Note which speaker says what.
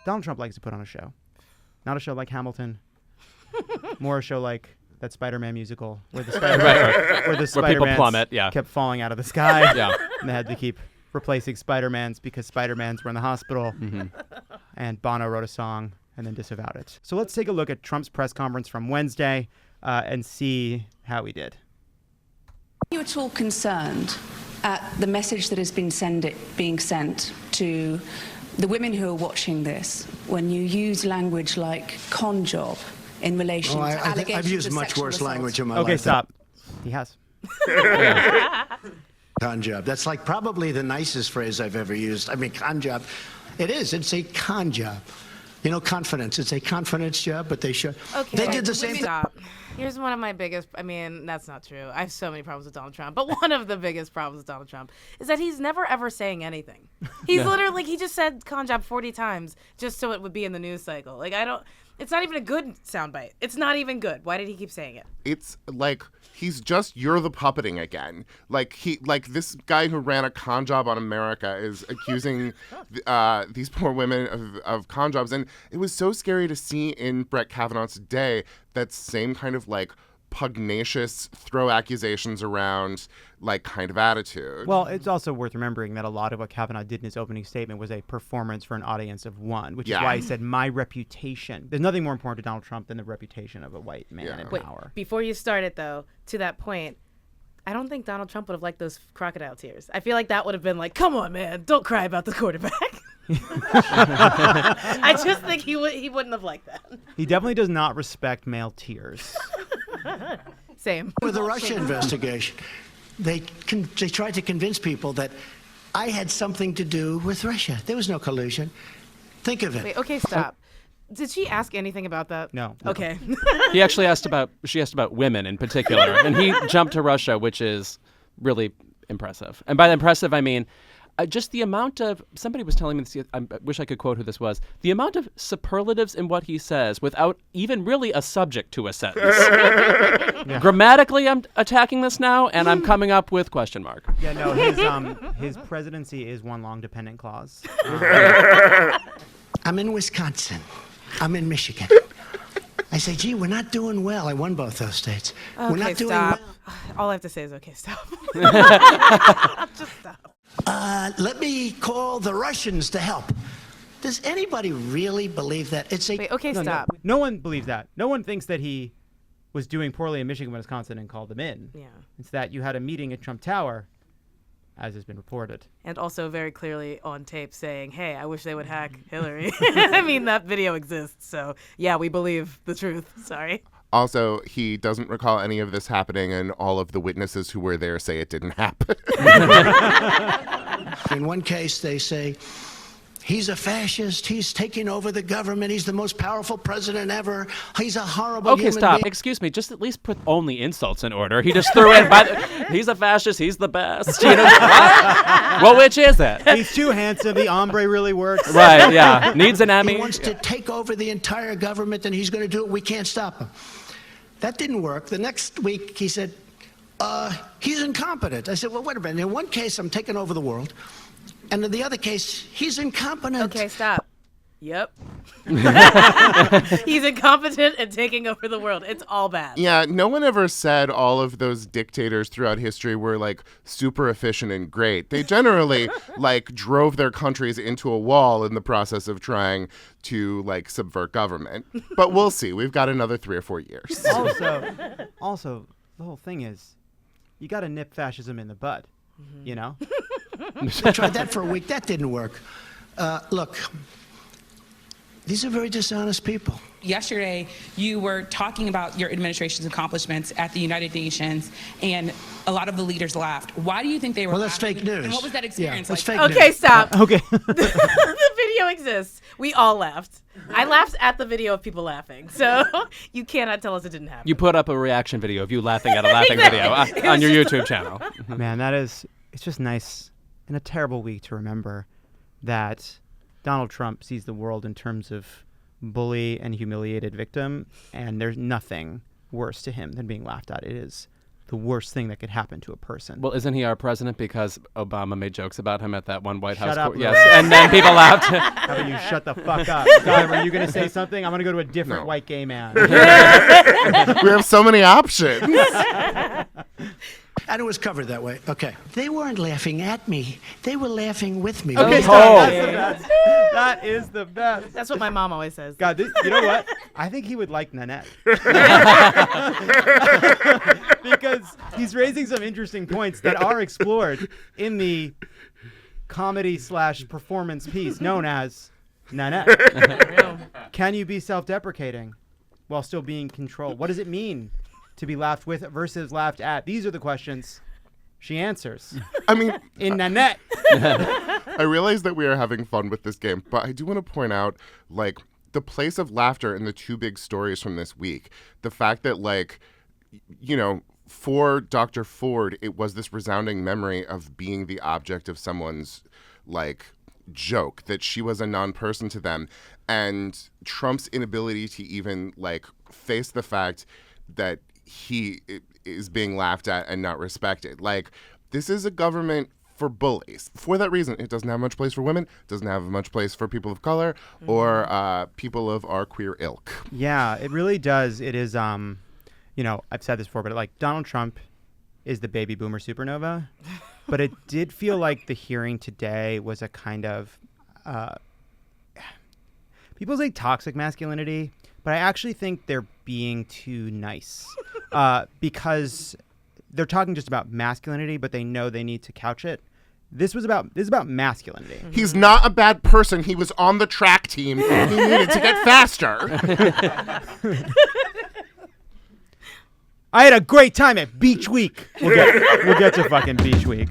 Speaker 1: Donald Trump likes to put on a show. Not a show like Hamilton. More a show like that Spider-Man musical where the Spider-Man
Speaker 2: plummet,
Speaker 1: kept falling out of the sky.
Speaker 2: Yeah.
Speaker 1: And they had to keep replacing Spider-Mans because Spider-Mans were in the hospital.
Speaker 2: Mm-hmm.
Speaker 1: And Bono wrote a song and then disavowed it. So let's take a look at Trump's press conference from Wednesday and see how he did.
Speaker 3: Are you at all concerned at the message that has been being sent to the women who are watching this when you use language like con job in relation to allegations
Speaker 4: I've used
Speaker 3: of
Speaker 4: much
Speaker 3: sexual
Speaker 4: worse
Speaker 3: assault?
Speaker 4: language in my life.
Speaker 1: Okay, stop. He has.
Speaker 4: Con job. That's like probably the nicest phrase I've ever used. I mean, con job. It is. It's a con job. You know, confidence. It's a confidence job, but they should.
Speaker 5: Okay.
Speaker 4: They did the same thing.
Speaker 5: Stop. Here's one of my biggest, I mean, that's not true. I have so many problems with Donald Trump. But one of the biggest problems with Donald Trump is that he's never ever saying anything. He's literally, he just said con job 40 times just so it would be in the news cycle. Like, it's not even a good soundbite. It's not even good. Why did he keep saying it?
Speaker 6: It's like you're the puppeting again. Like this guy who ran a con job on America is accusing these poor women of con jobs. And it was so scary to see in Brett Kavanaugh's day that same kind of like pugnacious throw accusations around like kind of attitude.
Speaker 1: Well, it's also worth remembering that a lot of what Kavanaugh did in his opening statement was a performance for an audience of one, which is why he said, my reputation. There's nothing more important to Donald Trump than the reputation of a white man in power.
Speaker 5: Before you start it, though, to that point, I don't think Donald Trump would have liked those crocodile tears. I feel like that would have been like, come on, man, don't cry about the quarterback. I just think he wouldn't have liked that.
Speaker 1: He definitely does not respect male tears.
Speaker 5: Same.
Speaker 4: With the Russia investigation, they tried to convince people that I had something to do with Russia. There was no collusion. Think of it.
Speaker 5: Wait, okay, stop. Did she ask anything about that?
Speaker 1: No.
Speaker 5: Okay.
Speaker 2: She asked about women in particular, and he jumped to Russia, which is really impressive. And by impressive, I mean just the amount of, somebody was telling me this, I wish I could quote who this was, the amount of superlatives in what he says without even really a subject to a sentence. Grammatically, I'm attacking this now, and I'm coming up with question mark.
Speaker 1: Yeah, no, his presidency is one long dependent clause.
Speaker 4: I'm in Wisconsin. I'm in Michigan. I say, gee, we're not doing well. I won both those states.
Speaker 5: Okay,
Speaker 4: we're not doing
Speaker 5: stop.
Speaker 4: well.
Speaker 5: All I have to say is, okay, stop. Just stop.
Speaker 4: Let me call the Russians to help. Does anybody really believe that? It's a
Speaker 5: Wait, okay, stop.
Speaker 1: No one believes that. No one thinks that he was doing poorly in Michigan, Wisconsin, and called them in.
Speaker 5: Yeah.
Speaker 1: It's that you had a meeting at Trump Tower, as has been reported.
Speaker 5: And also very clearly on tape saying, hey, I wish they would hack Hillary. I mean, that video exists. So, yeah, we believe the truth. Sorry.
Speaker 6: Also, he doesn't recall any of this happening, and all of the witnesses who were there say it didn't happen.
Speaker 4: In one case, they say, he's a fascist. He's taking over the government. He's the most powerful president ever. He's a horrible human
Speaker 2: stop.
Speaker 4: being.
Speaker 2: Excuse me. Just at least put only insults in order. He just threw in, he's a fascist. He's the best. You know, what? Well, which is it?
Speaker 1: He's too handsome. The ombre really works.
Speaker 2: Right, yeah. Needs an Emmy.
Speaker 4: He wants to take over the entire government, and he's going to do it. We can't stop him. That didn't work. The next week, he said, he's incompetent. I said, well, wait a minute. In one case, I'm taking over the world. And in the other case, he's incompetent.
Speaker 5: Okay, stop. Yep. He's incompetent and taking over the world. It's all bad.
Speaker 6: Yeah, no one ever said all of those dictators throughout history were like super efficient and great. They generally like drove their countries into a wall in the process of trying to like subvert government. But we'll see. We've got another 3 or 4 years.
Speaker 1: Also, the whole thing is, you got to nip fascism in the bud, you know?
Speaker 4: I tried that for a week. That didn't work. Look, these are very dishonest people.
Speaker 7: Yesterday, you were talking about your administration's accomplishments at the United Nations, and a lot of the leaders laughed. Why do you think they were
Speaker 4: Well, that's
Speaker 7: laughing?
Speaker 4: fake news.
Speaker 7: And what was that experience
Speaker 4: That's
Speaker 7: like?
Speaker 4: fake
Speaker 5: Okay,
Speaker 4: news.
Speaker 5: stop.
Speaker 1: Okay.
Speaker 5: The video exists. We all laughed. I laughed at the video of people laughing. So you cannot tell us it didn't happen.
Speaker 2: You put up a reaction video of you laughing at a laughing video on your YouTube channel.
Speaker 1: Man, it's just nice in a terrible week to remember that Donald Trump sees the world in terms of bully and humiliated victim, and there's nothing worse to him than being laughed at. It is the worst thing that could happen to a person.
Speaker 2: Well, isn't he our president because Obama made jokes about him at that one White House?
Speaker 1: Shut up,
Speaker 2: Yes,
Speaker 1: Louis.
Speaker 2: and then people laughed.
Speaker 1: How about you shut the fuck up? God, were you going to say something? I'm going to go to a different white gay man.
Speaker 6: We have so many options.
Speaker 4: And it was covered that way. Okay. They weren't laughing at me. They were laughing with me.
Speaker 1: Okay, stop. That's the best. That is the best.
Speaker 5: That's what my mom always says.
Speaker 1: God, you know what? I think he would like Nanette. Because he's raising some interesting points that are explored in the comedy/performance piece known as Nanette. Can you be self-deprecating while still being controlled? What does it mean to be laughed with versus laughed at? These are the questions she answers.
Speaker 6: I mean,
Speaker 1: in Nanette.
Speaker 6: I realize that we are having fun with this game, but I do want to point out, like, the place of laughter in the two big stories from this week. The fact that, like, you know, for Dr. Ford, it was this resounding memory of being the object of someone's, like, joke, that she was a non-person to them. And Trump's inability to even, like, face the fact that he is being laughed at and not respected. Like, this is a government for bullies. For that reason, it doesn't have much place for women, doesn't have much place for people of color, or people of our queer ilk.
Speaker 1: Yeah, it really does. It is, you know, I've said this before, but like Donald Trump is the baby boomer supernova. But it did feel like the hearing today was a kind of, people say toxic masculinity, but I actually think they're being too nice because they're talking just about masculinity, but they know they need to couch it. This is about masculinity.
Speaker 6: Mm-hmm. He's not a bad person. He was on the track team. He needed to get faster.
Speaker 1: I had a great time at Beach Week. We'll get to fucking Beach Week.